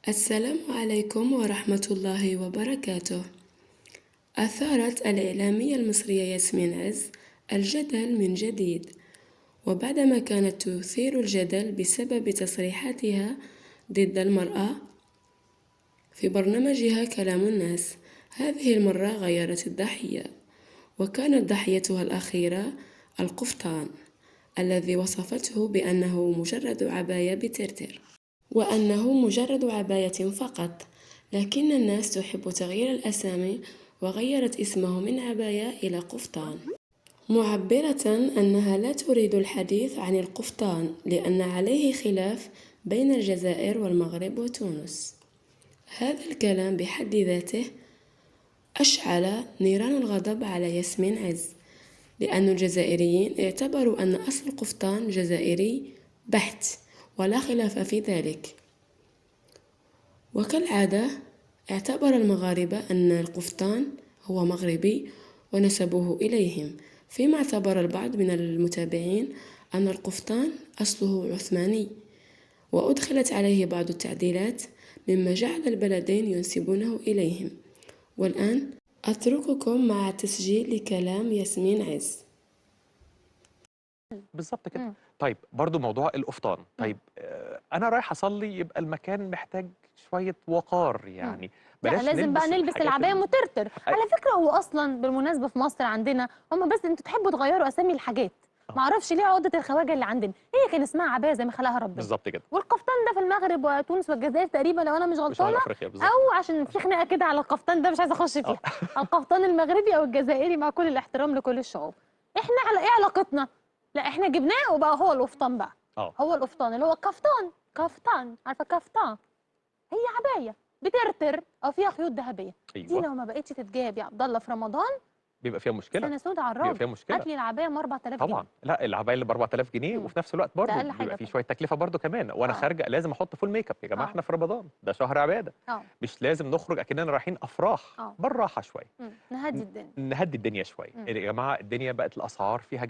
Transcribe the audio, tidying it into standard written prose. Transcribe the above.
السلام عليكم ورحمة الله وبركاته. أثارت الإعلامية المصرية ياسمين عز الجدل من جديد، وبعدما كانت تثير الجدل بسبب تصريحاتها ضد المرأة في برنامجها كلام الناس، هذه المرة غيرت الضحية، وكانت ضحيتها الأخيرة القفطان الذي وصفته بأنه مجرد عباية بترتر، وأنه مجرد عباية فقط. لكن الناس تحب تغيير الأسامي، وغيرت اسمه من عباية إلى قفطان، معبرة أنها لا تريد الحديث عن القفطان لأن عليه خلاف بين الجزائر والمغرب وتونس. هذا الكلام بحد ذاته أشعل نيران الغضب على ياسمين عز، لأن الجزائريين اعتبروا أن أصل القفطان جزائري بحت ولا خلاف في ذلك، وكالعادة اعتبر المغاربة أن القفطان هو مغربي ونسبوه إليهم، فيما اعتبر البعض من المتابعين أن القفطان أصله عثماني، وأدخلت عليه بعض التعديلات مما جعل البلدين ينسبونه إليهم. والآن أترككم مع تسجيل لكلام ياسمين عز. بالضبط كده. إمم، طيب برضه موضوع القفطان، إمم، طيب أنا رايح أصلّي يبقى المكان محتاج شوية وقار، إمم. يعني لأ، بلاش لازم بقى نلبس نلبس الحاجات العباية مترتر. أي على فكرة هو أصلًا بالمناسبة في مصر عندنا هم بس أنتم تحبّوا تغيّروا أسامي الحاجات، ما آه، أعرفش ليه عقدة الخواجة اللي عندنا، هي كان اسمها عباية زي ما خلقها ربنا، بالضبط كده، والقفطان ده في المغرب وتونس والجزائر تقريبًا لو أنا مش وشمال غلطانة، أفريقيا بالضبط، أو عشان في خناقة كده على القفطان ده مش عايزة أخُش آه، فيها، القفطان المغربي أو الجزائري مع كل الاحترام لكل الشعوب. إحنا على إيه علاقتنا؟ لأ، إحنا جبناه وبقى هو القفطان بقى، آه، هو القفطان اللي هو كفتان، كفتان، عارفة كفتان؟ هي عباية بترتر أو فيها خيوط ذهبية، دي أيوه، لو ما بقتش تتجاب يا عبد الله في رمضان بيبقى فيها مشكلة، سنة سودا على بيبقى الراجل، فيها هات مشكلة. لي العباية ب 4000 طبعًا، جنيه. لأ العباية اللي ب4000 جنيه إمم، وفي نفس الوقت ده برضه أقل بيبقى حاجة في طبعًا. شوية تكلفة برضه كمان، وأنا آه، خارجة لازم أحط full makeup يا جماعة آه، إحنا في رمضان، ده شهر عبادة، آه، مش لازم نخرج أكننا رايحين أفراح، آه، بالراحة شوية، نهدّي الدنيا. نهدّي الدنيا شوية، إمم. يا جماعة الدنيا بقت الأسعار فيها